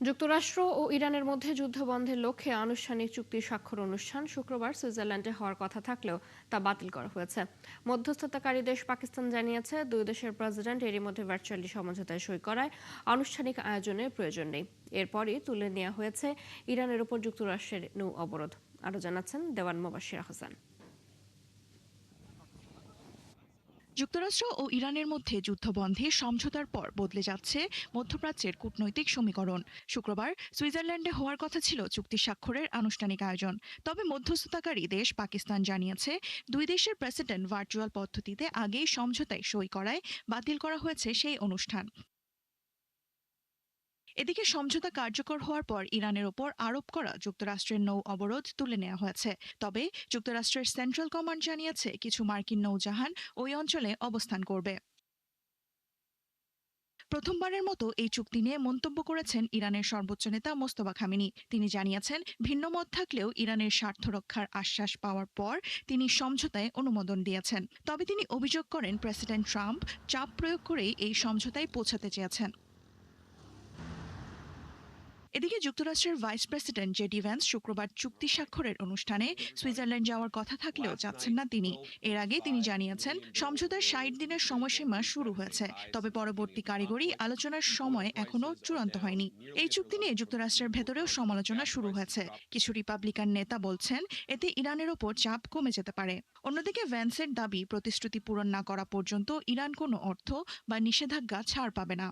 যুক্তরাষ্ট্র ও ইরানের মধ্যে যুদ্ধবন্ধের লক্ষ্যে আনুষ্ঠানিক চুক্তি স্বাক্ষর অনুষ্ঠান শুক্রবার সুইজারল্যান্ডে হওয়ার কথা থাকলেও তা বাতিল করা হয়েছে। মধ্যস্থতাকারী দেশ পাকিস্তান জানিয়েছে, দুই দেশের প্রেসিডেন্ট এরই মধ্যে ভার্চুয়ালি সমঝোতায় সই করায় আনুষ্ঠানিক আয়োজনের প্রয়োজন নেই। এরপরই তুলে নেওয়া হয়েছে ইরানের উপর যুক্তরাষ্ট্রের নৌ অবরোধ। আরও জানাচ্ছেন দেওয়ান মোবাশ্বের হোসেন। যুক্তরাষ্ট্র ও ইরানের মধ্যে যুদ্ধবন্ধে সমঝোতার পর বদলে যাচ্ছে মধ্যপ্রাচ্যের কূটনৈতিক সমীকরণ। শুক্রবার সুইজারল্যান্ডে হওয়ার কথা ছিল চুক্তি স্বাক্ষরের আনুষ্ঠানিক আয়োজন। তবে মধ্যস্থতাকারী দেশ পাকিস্তান জানিয়েছে, দুই দেশের প্রেসিডেন্ট ভার্চুয়াল পদ্ধতিতে আগেই সমঝোতায় সই করায় বাতিল করা হয়েছে সেই অনুষ্ঠান। এদিকে সমঝোতা কার্যকর হওয়ার পর ইরানের ওপর আরোপ করা যুক্তরাষ্ট্রের নৌ অবরোধ তুলে নেওয়া হয়েছে। তবে যুক্তরাষ্ট্রের সেন্ট্রাল কমান্ড জানিয়েছে, কিছু মার্কিন নৌজাহান ওই অঞ্চলে অবস্থান করবে। প্রথমবারের মতো এই চুক্তি নিয়ে মন্তব্য করেছেন ইরানের সর্বোচ্চ নেতা মোস্তফা খামেনি। তিনি জানিয়েছেন, ভিন্নমত থাকলেও ইরানের স্বার্থ রক্ষার আশ্বাস পাওয়ার পর তিনি সমঝোতায় অনুমোদন দিয়েছেন। তবে তিনি অভিযোগ করেন, প্রেসিডেন্ট ট্রাম্প চাপ প্রয়োগ করেই এই সমঝোতায় পৌঁছাতে চেয়েছেন। এদিকে যুক্তরাষ্ট্রের ভাইস প্রেসিডেন্ট জেডি ভ্যান্স শুক্রবার চুক্তি স্বাক্ষরের অনুষ্ঠানে সুইজারল্যান্ড যাওয়ার কথা থাকলেও যাচ্ছেন না তিনি। এর আগে তিনি জানিয়েছেন, সমঝোতার ৬০ দিনের সময়সীমা শুরু হয়েছে, তবে পরবর্তী কারিগরি আলোচনার সময় এখনো চূড়ান্ত হয়নি। এই চুক্তি নিয়ে যুক্তরাষ্ট্রের ভেতরেও সমালোচনা শুরু হয়েছে। কিছু রিপাবলিকান নেতা বলছেন, এতে ইরানের ওপর চাপ কমে যেতে পারে। অন্যদিকে ভ্যান্সের দাবি, প্রতিশ্রুতি পূরণ না করা পর্যন্ত ইরান কোনো অর্থ বা নিষেধাজ্ঞা ছাড় পাবে না।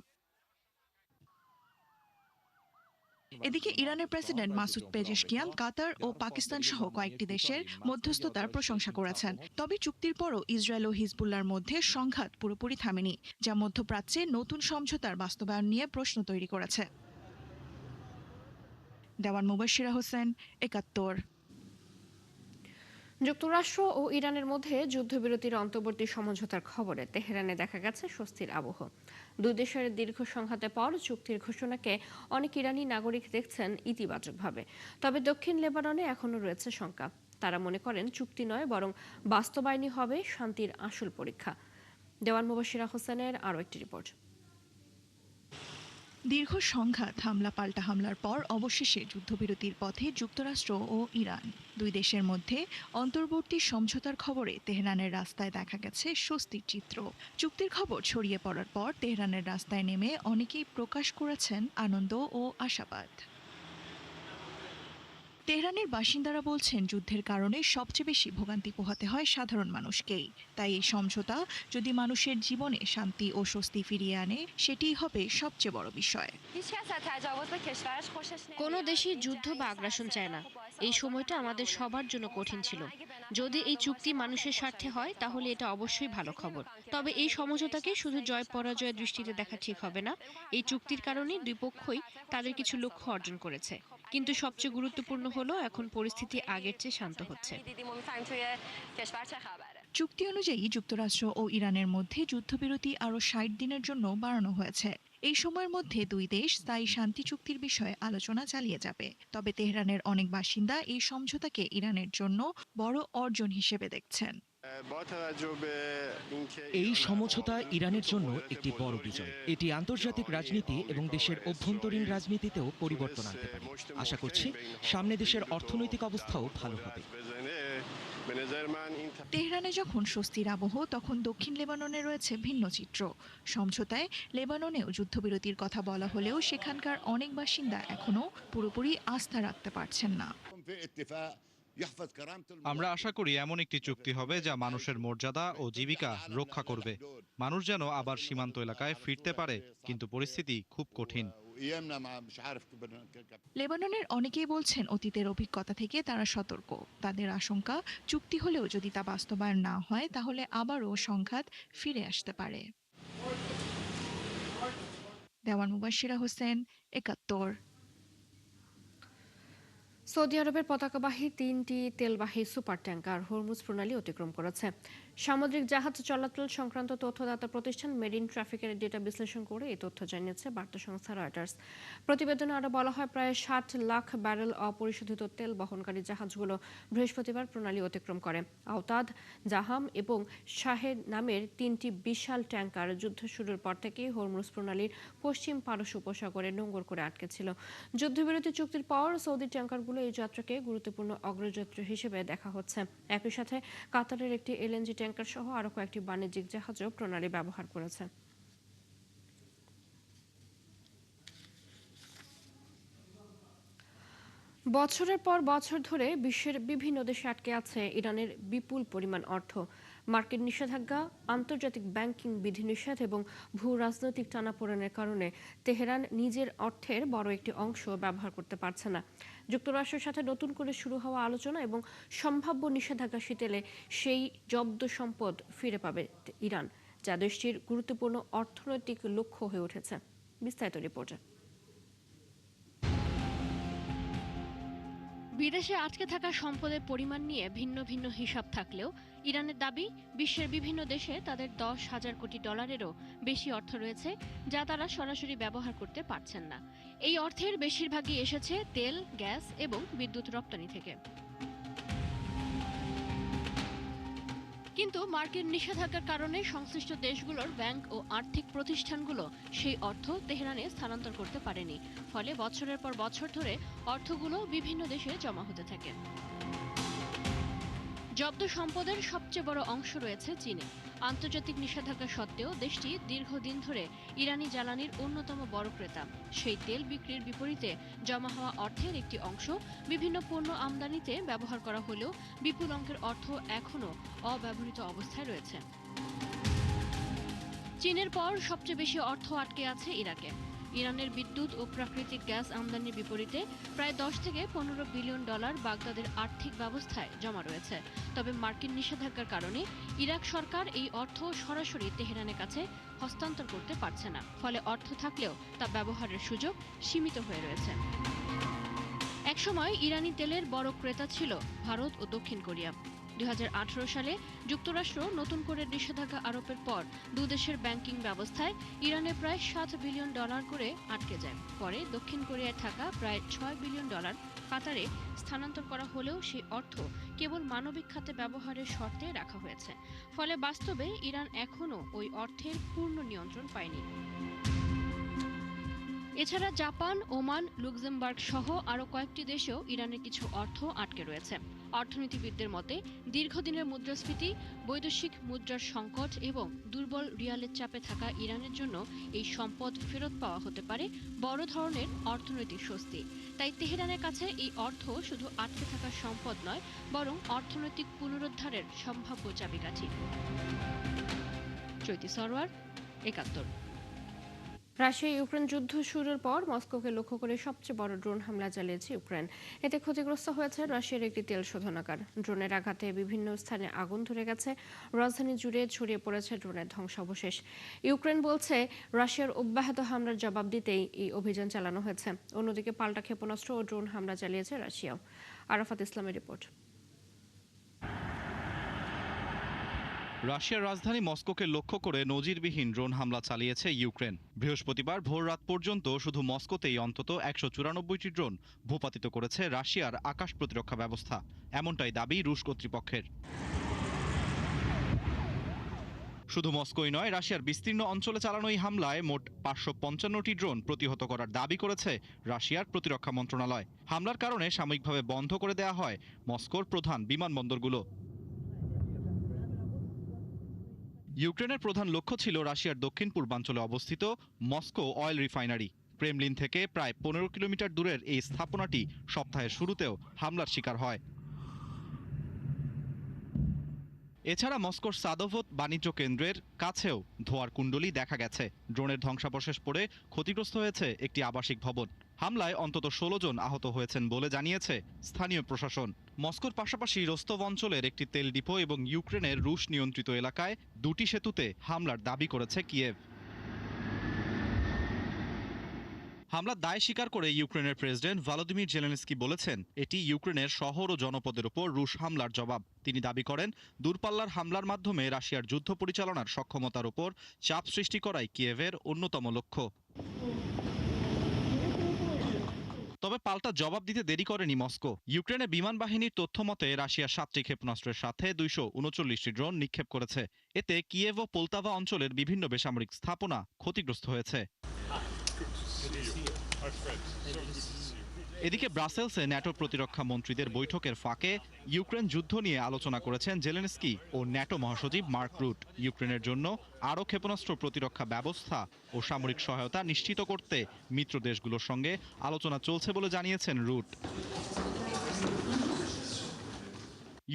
এদিকে ইরানের প্রেসিডেন্ট মাসুদ পেজেশকিয়ান কাতার ও পাকিস্তান সহ কয়েকটি দেশের মধ্যস্থতার প্রশংসা করেছেন। তবে চুক্তির পরও ইসরায়েল ও হিজবুল্লাহর মধ্যে সংঘাত পুরোপুরি থামেনি, যা মধ্যপ্রাচ্যে নতুন সমঝোতার বাস্তবায়ন নিয়ে প্রশ্ন তৈরি করেছে। দেওয়ান মুবাশশিরা হোসেন, ৭১। যুক্তরাষ্ট্র ও ইরানের মধ্যে যুদ্ধবিরতির অন্তর্বর্তী সমঝোতার খবরে তেহরানে দেখা গেছে স্বস্তির আবহ। দুই দেশের দীর্ঘ সংঘাতের পর চুক্তির ঘোষণাকে অনেক ইরানি নাগরিক দেখছেন ইতিবাচকভাবে। তবে দক্ষিণ লেবাননে এখনও রয়েছে শঙ্কা। তারা মনে করেন, চুক্তি নয় বরং বাস্তবায়নই হবে শান্তির আসল পরীক্ষা। দেওয়ান মুবাশশিরা হোসেনের আরও একটি রিপোর্ট। দীর্ঘ সংঘাত, হামলা পাল্টা হামলার পর অবশেষে যুদ্ধবিরতির পথে যুক্তরাষ্ট্র ও ইরান। দুই দেশের মধ্যে অন্তর্বর্তী সমঝোতার খবরে তেহরানের রাস্তায় দেখা গেছে স্বস্তির চিত্র। চুক্তির খবর ছড়িয়ে পড়ার পর তেহরানের রাস্তায় নেমে অনেকেই প্রকাশ করেছেন আনন্দ ও আশাবাদ। তেহরানের বাসিন্দারা বলছেন, যুদ্ধের কারণে সবচেয়ে বেশি ভোগান্তি পোহাতে হয় সাধারণ মানুষকেই। তাই এই সমঝোতা যদি মানুষের জীবনে শান্তি ও স্বস্তি ফিরিয়ে আনে, সেটিই হবে সবচেয়ে বড় বিষয়। কোনো দেশই যুদ্ধ বা আগ্রাসন চায় না। এই সময়টা আমাদের সবার জন্য কঠিন ছিল। যদি এই চুক্তি মানুষের স্বার্থে হয় তাহলে এটা অবশ্যই ভালো খবর। তবে এই সমঝোতাকে শুধু জয় পরাজয়ের দৃষ্টিতে দেখা ঠিক হবে না। এই চুক্তির কারণে দুই পক্ষই তাদের কিছু লক্ষ্য অর্জন করেছে। কিন্তু সবচেয়ে গুরুত্বপূর্ণ হলো, এখন পরিস্থিতি আগের চেয়ে শান্ত হচ্ছে। চুক্তি অনুযায়ী যুক্তরাষ্ট্র ও ইরানের মধ্যে যুদ্ধবিরতি আরও ৬০ দিনের জন্য বাড়ানো হয়েছে। এই সময়ের মধ্যে দুই দেশ স্থায়ী শান্তি চুক্তির বিষয়ে আলোচনা চালিয়ে যাবে। তবে তেহরানের অনেক বাসিন্দা এই সমঝোতাকে ইরানের জন্য বড় অর্জন হিসেবে দেখছেন। এই সমঝোতা ইরানের জন্য একটি বড় বিজয়। এটি আন্তর্জাতিক রাজনীতি এবং দেশের অভ্যন্তরীণ রাজনীতিতেও পরিবর্তন আনতে পারে। আশা করছি সামনে দেশের অর্থনৈতিক অবস্থাও ভালো হবে। তেহরানে যখন স্বস্তির আবহ, তখন দক্ষিণ লেবাননে রয়েছে ভিন্ন চিত্র। সমঝোতায় লেবাননেও যুদ্ধবিরতির কথা বলা হলেও সেখানকার অনেক বাসিন্দা এখনও পুরোপুরি আস্থা রাখতে পারছেন না। আমরা আশা করি এমন একটি চুক্তি হবে যা মানুষের মর্যাদা ও জীবিকা রক্ষা করবে। মানুষ যেন আবার সীমান্ত এলাকায় ফিরতে পারে, কিন্তু পরিস্থিতি খুব কঠিন। লেবাননের অনেকেই বলছেন, অতীতের অভিজ্ঞতা থেকে তারা সতর্ক। তাদের আশঙ্কা, চুক্তি হলেও যদি তা বাস্তবায়ন না হয় তাহলে আবারও সংঘাত ফিরে আসতে পারে। দেওয়ান মুবাশশিরা হোসেন, ৭১। সৌদি আরবের পতাকাবাহী ৩টি তেলবাহী সুপার ট্যাংকার হরমুজ প্রণালী অতিক্রম করেছে। সামুদ্রিক জাহাজ চলাচল সংক্রান্ত তথ্যদাতা প্রতিষ্ঠান মেরিন ট্রাফিকের ডেটা বিশ্লেষণ করে এই তথ্য জানিয়েছে বার্তা সংস্থা রয়টার্স। প্রতিবেদনে আরও বলা হয়, প্রায় ৬০ লাখ ব্যারেল অপরিশোধিত তেল বহনকারী জাহাজগুলো বৃহস্পতিবার প্রণালী অতিক্রম করে। আওতাদ, জাহাম এবং শাহেদ নামের ৩টি বিশাল ট্যাঙ্কার যুদ্ধ শুরুর পর থেকেই হরমুজ প্রণালীর পশ্চিম পারস্য উপসাগরে নোঙর করে আটকে ছিল। যুদ্ধবিরতি চুক্তির পর সৌদি ট্যাঙ্কারগুলো এই যাত্রাকে গুরুত্বপূর্ণ অগ্রযাত্রা হিসেবে দেখা হচ্ছে। একই সাথে কাতারের একটি এলএনজি ট্যাঙ্কার সহ আরও কয়েকটি বাণিজ্যিক জাহাজও প্রণালী ব্যবহার করেছে। বছরের পর বছর ধরে বিশ্বের বিভিন্ন দেশে আটকে আছে ইরানের বিপুল পরিমাণ অর্থ। মার্কিন নিষেধাজ্ঞা, আন্তর্জাতিক ব্যাংকিং বিধিনিষেধ এবং ভূ রাজনৈতিক টানাপোড়েনের কারণে তেহরান নিজের অর্থের বড় একটি অংশ ব্যবহার করতে পারছে না। যুক্তরাষ্ট্রের সাথে নতুন করে শুরু হওয়া আলোচনা এবং সম্ভাব্য নিষেধাজ্ঞা শিথিলে সেই জব্দ সম্পদ ফিরে পাবে ইরান, যা দেশটির গুরুত্বপূর্ণ অর্থনৈতিক লক্ষ্য হয়ে উঠেছে। বিস্তারিত রিপোর্টে। বিদেশে আটকে থাকা সম্পদের পরিমাণ নিয়ে ভিন্ন ভিন্ন হিসাব থাকলেও ইরানের দাবি, বিশ্বের বিভিন্ন দেশে তাদের 10,000 কোটি ডলারেরও বেশি অর্থ রয়েছে, যা তারা সরাসরি ব্যবহার করতে পারছেন না। এই অর্থের বেশিরভাগই এসেছে তেল, গ্যাস এবং বিদ্যুৎ রপ্তানি থেকে। কিন্তু মার্কিন নিষেধাজ্ঞার কারণে সংশ্লিষ্ট দেশগুলোর ব্যাংক ও আর্থিক প্রতিষ্ঠানগুলো সেই অর্থ তেহরানে স্থানান্তর করতে পারেনি। ফলে বছরের পর বছর ধরে অর্থগুলো বিভিন্ন দেশে জমা হতে থাকে। জব্দ সম্পদের সবচেয়ে বড় অংশ রয়েছে চীনে। আন্তর্জাতিক নিষেধাজ্ঞা সত্ত্বেও দেশটি দীর্ঘদিন ধরে ইরানি জ্বালানির অন্যতম বড় ক্রেতা। সেই তেল বিক্রির বিপরীতে জমা হওয়া অর্থের একটি অংশ বিভিন্ন পণ্য আমদানিতে ব্যবহার করা হলেও বিপুল অঙ্কের অর্থ এখনও অব্যবহৃত অবস্থায় রয়েছে। চীনের পর সবচেয়ে বেশি অর্থ আটকে আছে ইরাকে। ইরানের বিদ্যুৎ ও প্রাকৃতিক গ্যাস আমদানির বিপরীতে প্রায় 10 থেকে 15 বিলিয়ন ডলার বাগদাদের আর্থিক ব্যবস্থায় জমা রয়েছে। তবে মার্কিন নিষেধাজ্ঞার কারণে ইরাক সরকার এই অর্থ সরাসরি তেহরানের কাছে হস্তান্তর করতে পারছে না। ফলে অর্থ থাকলেও তা ব্যবহারের সুযোগ সীমিত হয়ে রয়েছে। একসময় ইরানি তেলের বড় ক্রেতা ছিল ভারত ও দক্ষিণ কোরিয়া। 2018 সালে যুক্তরাষ্ট্র নতুন করে নিষেধাজ্ঞা আরোপের পর দুদেশের ব্যাংকিং ব্যবস্থায় ইরানে প্রায় 7 বিলিয়ন ডলার করে আটকে যায়। পরে দক্ষিণ কোরিয়ায় থাকা প্রায় 6 বিলিয়ন ডলার কাতারে স্থানান্তর করা হলেও সেই অর্থ কেবল মানবিক খাতে ব্যবহারের শর্তে রাখা হয়েছে। ফলে বাস্তবে ইরান এখনও ওই অর্থের পূর্ণ নিয়ন্ত্রণ পায়নি। এছাড়া জাপান, ওমান, লুক্সেমবার্গ সহ আরও কয়েকটি দেশেও ইরানের কিছু অর্থ আটকে রয়েছে। অর্থনীতিবিদদের মতে, দীর্ঘদিনের মুদ্রাস্ফীতি, বৈদেশিক মুদ্রার সংকট এবং দুর্বল রিয়ালের চাপে থাকা ইরানের জন্য এই সম্পদ ফেরত পাওয়া হতে পারে বড় ধরনের অর্থনৈতিক স্বস্তি। তাই তেহরানের কাছে এই অর্থ শুধু আটকে থাকা সম্পদ নয়, বরং অর্থনৈতিক পুনরুদ্ধারের সম্ভাব্য চাবিকাঠি। চৈতি সরওয়ার, ৭১। রাশিয়া ইউক্রেন যুদ্ধ শুরুর পর মস্কোকে লক্ষ্য করে সবচেয়ে বড় ড্রোন হামলা চালিয়েছে ইউক্রেন। এতে ক্ষতিগ্রস্ত হয়েছে রাশিয়ার একটি তেল শোধনাগার। ড্রোনের আঘাতে বিভিন্ন স্থানে আগুন ধরে গেছে, রাজধানী জুড়ে ছড়িয়ে পড়েছে ড্রোনের ধ্বংসাবশেষ। ইউক্রেন বলছে, রাশিয়ার অব্যাহত হামলার জবাব দিতেই এই অভিযান চালানো হয়েছে। অন্যদিকে পাল্টা ক্ষেপণাস্ত্র ও ড্রোন হামলা চালিয়েছে রাশিয়াও। আরাফাত ইসলামের রিপোর্ট। রাশিয়ার রাজধানী মস্কোকে লক্ষ্য করে নজিরবিহীন ড্রোন হামলা চালিয়েছে ইউক্রেন। বৃহস্পতিবার ভোর রাত পর্যন্ত শুধু মস্কোতেই অন্তত 194টি ড্রোন ভূপাতিত করেছে রাশিয়ার আকাশ প্রতিরক্ষা ব্যবস্থা, এমনটাই দাবি রুশ কর্তৃপক্ষের। শুধু মস্কোই নয়, রাশিয়ার বিস্তীর্ণ অঞ্চলে চালানো এই হামলায় মোট 555টি ড্রোন প্রতিহত করার দাবি করেছে রাশিয়ার প্রতিরক্ষা মন্ত্রণালয়। হামলার কারণে সাময়িকভাবে বন্ধ করে দেওয়া হয় মস্কোর প্রধান বিমানবন্দরগুলো। ইউক্রেনের প্রধান লক্ষ্য ছিল রাশিয়ার দক্ষিণ পূর্বাঞ্চলে অবস্থিত মস্কো অয়েল রিফাইনারি। ক্রেমলিন থেকে প্রায় 15 কিলোমিটার দূরের এই স্থাপনাটি সপ্তাহের শুরুতেও হামলার শিকার হয়। এছাড়া মস্কোর সাদোভত বাণিজ্য কেন্দ্রের কাছেও ধোঁয়ার কুণ্ডলী দেখা গেছে। ড্রোনের ধ্বংসাবশেষ পড়ে ক্ষতিগ্রস্ত হয়েছে একটি আবাসিক ভবন। হামলায় অন্তত 16 জন আহত হয়েছেন বলে জানিয়েছে স্থানীয় প্রশাসন। মস্কোর পাশাপাশি রোস্তভ অঞ্চলের একটি তেল ডিপো এবং ইউক্রেনের রুশ নিয়ন্ত্রিত এলাকায় 2টি সেতুতে হামলার দাবি করেছে কিয়েভ। হামলার দায় স্বীকার করে ইউক্রেনের প্রেসিডেন্ট ভলোদিমির জেলেনস্কি বলেছেন এটি ইউক্রেনের শহর ও জনপদের উপর রুশ হামলার জবাব। তিনি দাবি করেন দূরপাল্লার হামলার মাধ্যমে রাশিয়ার যুদ্ধ পরিচালনার সক্ষমতার উপর চাপ সৃষ্টি করাই কিয়েভের অন্যতম লক্ষ্য। তবে পাল্টা জবাব দিতে দেরি করেনি মস্কো। ইউক্রেনের বিমান বাহিনীর তথ্য মতে রাশিয়া 7টি ক্ষেপণাস্ত্রের সাথে 239টি ড্রোন নিক্ষেপ করেছে। এতে কিয়েভ ও পোলতাভা অঞ্চলের বিভিন্ন বেসামরিক স্থাপনা ক্ষতিগ্রস্ত হয়েছে। এদিকে ব্রাসেলসে ন্যাটো প্রতিরক্ষা মন্ত্রীদের বৈঠকের ফাঁকে ইউক্রেন যুদ্ধ নিয়ে আলোচনা করেছেন জেলেনস্কি ও ন্যাটো মহাসচিব মার্ক রুট। ইউক্রেনের জন্য আরও ক্ষেপণাস্ত্র প্রতিরক্ষা ব্যবস্থা ও সামরিক সহায়তা নিশ্চিত করতে মিত্র দেশগুলোর সঙ্গে আলোচনা চলছে বলে জানিয়েছেন রুট।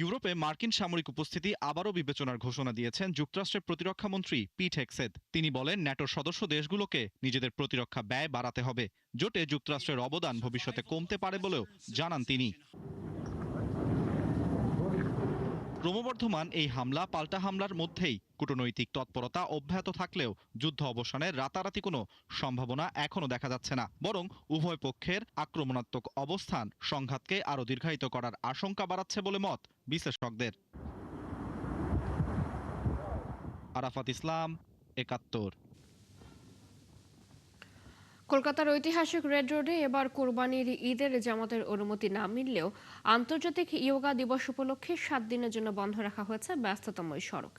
ইউরোপে মার্কিন সামরিক উপস্থিতি আবারও বিবেচনার ঘোষণা দিয়েছেন যুক্তরাষ্ট্রের প্রতিরক্ষা মন্ত্রী পিট হেগসেথ। তিনি বলেন ন্যাটোর সদস্য দেশগুলোকে নিজেদের প্রতিরক্ষা ব্যয় বাড়াতে হবে। জোটে যুক্তরাষ্ট্রের অবদান ভবিষ্যতে কমতে পারে বলেও জানান তিনি। ক্রমবর্ধমান এই হামলা পাল্টা হামলার মধ্যেই কূটনৈতিক তৎপরতা অব্যাহত থাকলেও যুদ্ধ অবসানের রাতারাতি কোনো সম্ভাবনা এখনো দেখা যাচ্ছে না। বরং উভয় পক্ষের আক্রমণাত্মক অবস্থান সংঘাতকে আরও দীর্ঘায়িত করার আশঙ্কা বাড়াচ্ছে বলে মত বিশ্লেষকদের। আরাফাত ইসলাম, ৭১। কলকাতার ঐতিহাসিক রেড রোডে এবার কোরবানির ঈদের জামাতের অনুমতি না মিললেও আন্তর্জাতিক ইয়োগা দিবস উপলক্ষে 7 দিনের জন্য বন্ধ রাখা হয়েছে ব্যস্ততম এই সড়ক।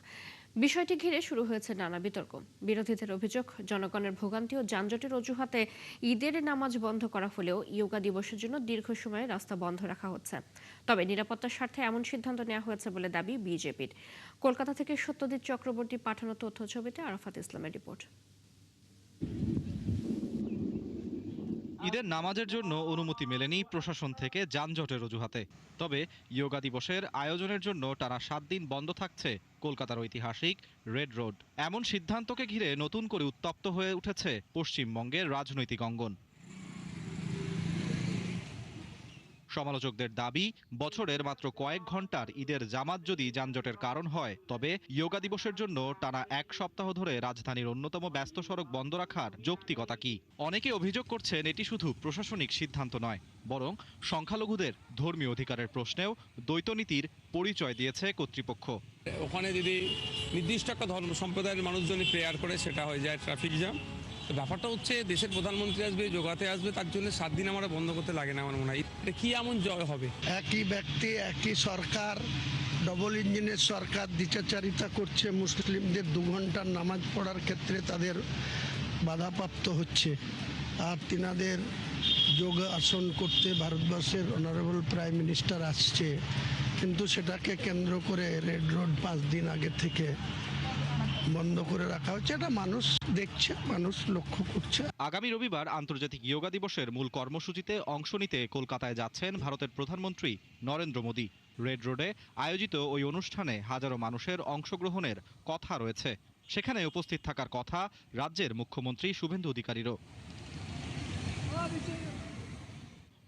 বিষয়টি ঘিরে শুরু হয়েছে নানা বিতর্ক। বিরোধীদের অভিযোগ, জনগণের ভোগান্তি ও যানজটের অজুহাতে ঈদের নামাজ বন্ধ করা হলেও ইয়োগা দিবসের জন্য দীর্ঘ সময় রাস্তা বন্ধ রাখা হচ্ছে। তবে নিরাপত্তার স্বার্থে এমন সিদ্ধান্ত নেওয়া হয়েছে বলে দাবি বিজেপির। কলকাতা থেকে সত্যজিৎ চক্রবর্তী পাঠানো তথ্য ছবিতে আরাফাত ইসলামের রিপোর্ট। ঈদের নামাজের জন্য অনুমতি মেলেনি প্রশাসন থেকে যানজটের অজুহাতে। তবে ইয়োগা দিবসের আয়োজনের জন্য টানা 7 দিন বন্ধ থাকছে কলকাতার ঐতিহাসিক রেড রোড। এমন সিদ্ধান্তকে ঘিরে নতুন করে উত্তপ্ত হয়ে উঠেছে পশ্চিমবঙ্গের রাজনৈতিক অঙ্গন। সমালোচকদের দাবি, বছরের মাত্র কয়েক ঘন্টার ঈদের জামাত যদি যানজটের কারণ হয়, তবে ইয়োগা দিবসের জন্য টানা 1 সপ্তাহ ধরে রাজধানীর অন্যতম ব্যস্ত সড়ক বন্ধ রাখার যৌক্তিকতা কি? অনেকে অভিযোগ করছেন এটি শুধু প্রশাসনিক সিদ্ধান্ত নয়, বরং সংখ্যালঘুদের ধর্মীয় অধিকারের প্রশ্নেও দ্বৈতনীতির পরিচয় দিয়েছে কর্তৃপক্ষ। ওখানে যদি নির্দিষ্ট একটা ধর্ম সম্প্রদায়ের মানুষজন প্রেয়ার করে, সেটা হয়ে যায় ট্রাফিক জ্যাম। তো ব্যাপারটা হচ্ছে দেশের প্রধানমন্ত্রী আসবে, যোগাতে আসবে, তার জন্য 7 দিন আমরা বন্ধ করতে লাগে না আমার মনে হয়। এটা কি এমন জয় হবে? একই ব্যক্তি, একই সরকার, ডবল ইঞ্জিনের সরকার দ্বিচারিতা করছে। মুসলিমদের 2 ঘন্টার নামাজ পড়ার ক্ষেত্রে তাদের বাধাপ্রাপ্ত হচ্ছে। আর তিনাদের যোগ আসন করতে ভারতবর্ষের অনারেবল প্রাইম মিনিস্টার আসছে, কিন্তু সেটাকে কেন্দ্র করে রেড রোড 5 দিন আগে থেকে বন্ধ করে রাখা হচ্ছে। এটা মানুষ দেখছে, মানুষ লক্ষ্য করছে। আগামী রবিবার আন্তর্জাতিক ইয়োগা দিবসের মূল কর্মসূচিতে অংশ নিতে কলকাতায় যাচ্ছেন ভারতের প্রধানমন্ত্রী নরেন্দ্র মোদী। রেড রোডে আয়োজিত ওই অনুষ্ঠানে হাজারো মানুষের অংশগ্রহণের কথা রয়েছে। সেখানে উপস্থিত থাকার কথা রাজ্যের মুখ্যমন্ত্রী শুভেন্দু অধিকারীরও।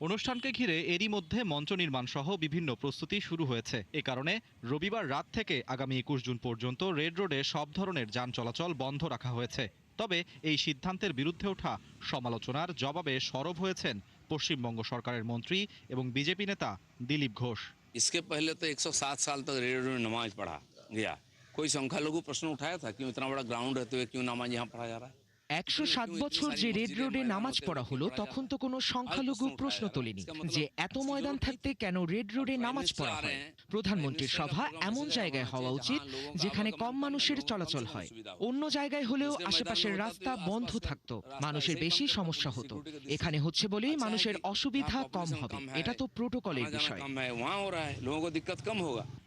অনুষ্ঠানকে ঘিরে এরই মধ্যে মঞ্চ নির্মাণ সহ বিভিন্ন প্রস্তুতি শুরু হয়েছে। এ কারণে রবিবার রাত থেকে আগামী 21 জুন পর্যন্ত রেড রোডে সব ধরনের যান চলাচল বন্ধ রাখা হয়েছে। তবে এই সিদ্ধান্তের বিরুদ্ধে ওঠা সমালোচনার জবাবে সরব হয়েছেন পশ্চিমবঙ্গ সরকারের মন্ত্রী এবং বিজেপি নেতা দিলীপ ঘোষ। इसके पहले तो 107 साल तक रेड रोड में नमाज पढ़ा गया। कोई संख्यालघु प्रश्न उठाया था क्यों इतना बड़ा ग्राउंड रहते हुए क्यों नमाज यहाँ पढ़ा जा रहा है? 107 বছর যে রেড রোডে নামাজ পড়া হলো, তখন তো কোনো সংখ্যালঘু প্রশ্ন তোলেনি যে এত ময়দান থাকতে কেন রেড রোডে নামাজ পড়া হয়। প্রধানমন্ত্রীর সভা এমন জায়গায় হওয়া উচিত যেখানে কম মানুষের চলাচল হয়। অন্য জায়গায় হলেও আশেপাশের রাস্তা বন্ধ থাকতো, মানুষের বেশি সমস্যা হতো। এখানে হচ্ছে বলেই মানুষের অসুবিধা কম হবে, এটা তো প্রোটোকলের বিষয়।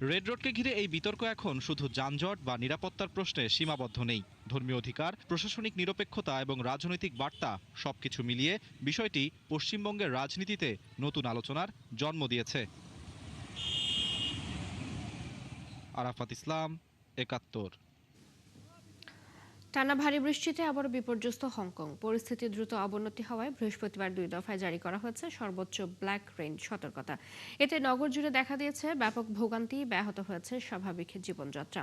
রেড রোডকে ঘিরে এই বিতর্ক এখন শুধু যানজট বা নিরাপত্তার প্রশ্নে সীমাবদ্ধ নেই। ধর্মীয় অধিকার, প্রশাসনিক নিরপেক্ষতা এবং রাজনৈতিক বার্তা সবকিছু মিলিয়ে বিষয়টি পশ্চিমবঙ্গের রাজনীতিতে নতুন আলোচনার জন্ম দিয়েছে। আরাফাত ইসলাম, ৭১। টানা ভারী বৃষ্টিতে আবারও বিপর্যস্ত হংকং। পরিস্থিতি দ্রুত অবনতি হওয়ায় বৃহস্পতিবার 2 দফায় জারি করা হয়েছে সর্বোচ্চ ব্ল্যাক রেইন সতর্কতা। এতে নগর জুড়ে দেখা দিয়েছে ব্যাপক ভোগান্তি, ব্যাহত হয়েছে স্বাভাবিক জীবনযাত্রা।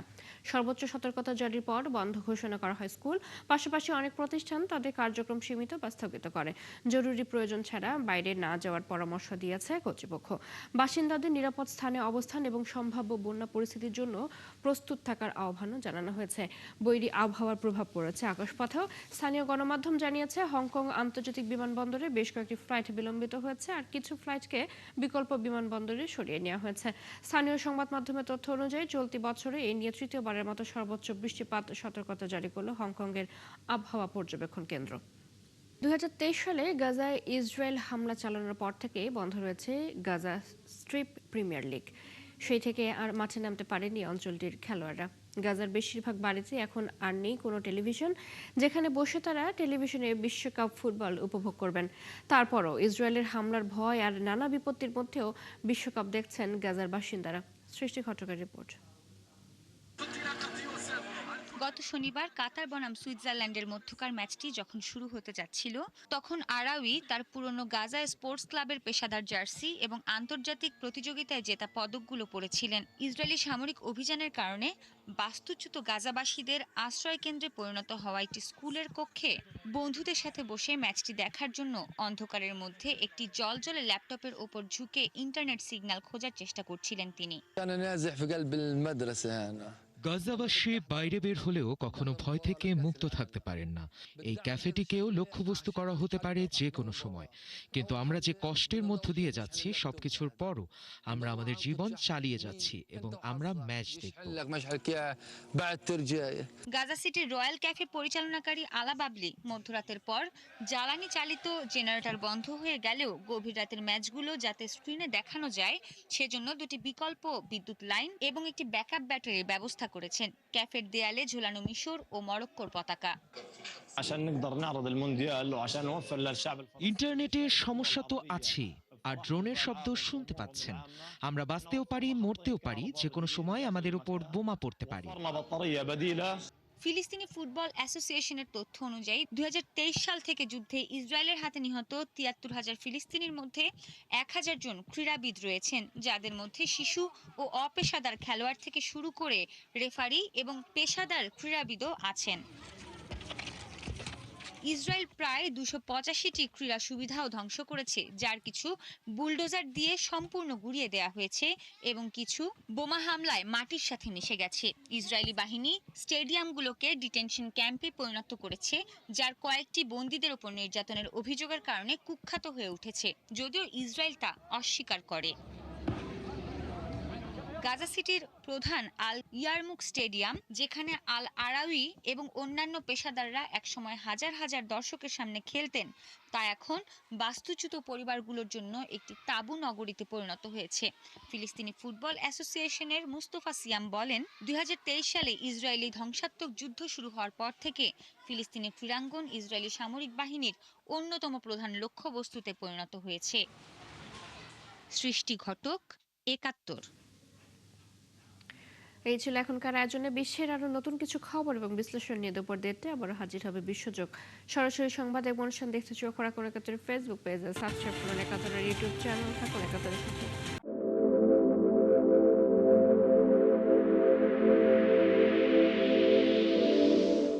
সর্বোচ্চ সতর্কতা জারির পর বন্ধ ঘোষণা করা হয় স্কুল। পাশাপাশি অনেক প্রতিষ্ঠান তাদের কার্যক্রম সীমিত বা স্থগিত করে। জরুরি প্রয়োজন ছাড়া বাইরে না যাওয়ার পরামর্শ দিয়েছে কর্তৃপক্ষ। বাসিন্দাদের নিরাপদ স্থানে অবস্থান এবং সম্ভাব্য বন্যা পরিস্থিতির জন্য প্রস্তুত থাকার আহ্বানও জানানো হয়েছে। বৈরী আবহাওয়ার প্রভাব পড়েছে আকাশপথেও। স্থানীয় গণমাধ্যম জানিয়েছে হংকং আন্তর্জাতিক বিমানবন্দরে বেশ কয়েকটি ফ্লাইট বিলম্বিত হয়েছে, আর কিছু ফ্লাইটকে বিকল্প বিমানবন্দরে সরিয়ে নেওয়া হয়েছে। স্থানীয় সংবাদ মাধ্যমের তথ্য অনুযায়ী চলতি বছরে এই নিয়ে তৃতীয়বারের মতো সর্বোচ্চ বৃষ্টিপাত সতর্কতা জারি করল হংকংয়ের আবহাওয়া পর্যবেক্ষণ কেন্দ্র। 2023 সালে গাজায় ইসরায়েল হামলা চালানোর পর থেকে বন্ধ রয়েছে গাজা স্ট্রিপ প্রিমিয়ার লিগ। সেই থেকে আর মাঠে নামতে পারেনি অঞ্চলটির খেলোয়াড়রা। গাজার বেশিরভাগ বাড়িতে এখন আর নেই কোনো টেলিভিশন, যেখানে বসে তারা টেলিভিশনে বিশ্বকাপ ফুটবল উপভোগ করবেন। তারপরও ইসরায়েলের হামলার ভয় আর নানা বিপত্তির মধ্যেও বিশ্বকাপ দেখছেন গাজার বাসিন্দারা। সৃষ্টি ঘটকের রিপোর্ট। গত শনিবার কাতার বনাম সুইজারল্যান্ডের মধ্যকার ম্যাচটি যখন শুরু হতে যাচ্ছিল, তখন আরাউই তার পুরনো গাজা স্পোর্টস ক্লাবের পেশাদার জার্সি এবং আন্তর্জাতিক প্রতিযোগিতায় জেতা পদকগুলো পরেছিলেন। ইসরায়েলি সামরিক অভিযানের কারণে বাস্তুচ্যুত গাজাবাসীদের আশ্রয় কেন্দ্রে পরিণত হওয়া একটি স্কুলের কক্ষে বন্ধুদের সাথে বসে ম্যাচটি দেখার জন্য অন্ধকারের মধ্যে একটি জ্বলজ্বলে ল্যাপটপের ওপর ঝুঁকে ইন্টারনেট সিগন্যাল খোঁজার চেষ্টা করছিলেন তিনি। গাজাবাসী বাইরে বের হলেও কখনো ভয় থেকে মুক্ত থাকতে পারেন না। এই ক্যাফেটিকেও লক্ষ্যবস্তু করা হতে পারে যে কোনো সময়। কিন্তু আমরা যে কষ্টের মধ্য দিয়ে যাচ্ছি, সবকিছুর পরও আমরা আমাদের জীবন চালিয়ে যাচ্ছি এবং আমরা ম্যাচ দেখব। গাজা সিটির রয়্যাল ক্যাফে পরিচালনাকারী আলা বাবলি মধ্যরাতের পর জ্বালানি চালিত জেনারেটর বন্ধ হয়ে গেলেও গভীর রাতের ম্যাচগুলো যাতে স্ক্রিনে দেখানো যায় সেজন্য দুটি বিকল্প বিদ্যুৎ লাইন এবং একটি ব্যাকআপ ব্যাটারির ব্যবস্থা করেছেন। ক্যাফের দেয়ালে ঝুলানো মিশর ও মরক্কোর পতাকা। ইন্টারনেটের সমস্যা তো আছেই, আর ড্রোনের শব্দ শুনতে পাচ্ছেন। আমরা বাঁচতেও পারি, মরতেও পারি, যে কোনো সময় আমাদের উপর বোমা পড়তে পারে। ফিলিস্তিনি ফুটবল অ্যাসোসিয়েশনের তথ্য অনুযায়ী 2023 সাল থেকে যুদ্ধে ইসরায়েলের হাতে নিহত 73,000 ফিলিস্তিনির মধ্যে 1,000 জন ক্রীড়াবিদ রয়েছেন, যাদের মধ্যে শিশু ও অপেশাদার খেলোয়াড় থেকে শুরু করে রেফারি এবং পেশাদার ক্রীড়াবিদও আছেন। ইসরায়েল প্রায় 285টি ক্রীড়া সুবিধাও ধ্বংস করেছে, যার কিছু বুলডোজার দিয়ে সম্পূর্ণ গুঁড়িয়ে দেওয়া হয়েছে এবং কিছু বোমা হামলায় মাটির সাথে মিশে গেছে। ইসরায়েলি বাহিনী স্টেডিয়ামগুলোকে ডিটেনশন ক্যাম্পে পরিণত করেছে, যার কয়েকটি বন্দীদের ওপর নির্যাতনের অভিযোগের কারণে কুখ্যাত হয়ে উঠেছে, যদিও ইসরায়েল তা অস্বীকার করে। গাজা সিটির প্রধান আল ইয়ারমুক স্টেডিয়াম, যেখানে আল আরাউই এবং অন্যান্য পেশাদাররা একসময় হাজার হাজার দর্শকের সামনে খেলতেন, তা এখন বাস্তুচ্যুত পরিবারগুলোর জন্য একটি তাঁবু নগরীতে পরিণত হয়েছে। ফিলিস্তিনি ফুটবল অ্যাসোসিয়েশনের মুস্তফা সিয়াম বলেন, 2023 সালে ইসরায়েলি ধ্বংসাত্মক যুদ্ধ শুরু হওয়ার পর থেকে ফিলিস্তিনি ক্রীড়াঙ্গন ইসরায়েলি সামরিক বাহিনীর অন্যতম প্রধান লক্ষ্যবস্তুতে পরিণত হয়েছে। সৃষ্টি ঘটক, 71। এই ছিল এখনকার আয়োজনে বিশ্বের আরো নতুন কিছু খবর এবং বিশ্লেষণ নিয়ে দুপুর 1:30 আবারও হাজির হবে বিশ্বযোগ। সরাসরি সংবাদ এবং অনুষ্ঠান দেখতে চোখ রাখুন একাত্তরের ফেসবুক পেজে, সাবস্ক্রাইব করুন একাত্তরের ইউটিউব চ্যানেল, থাকুন একাত্তরের সাথে।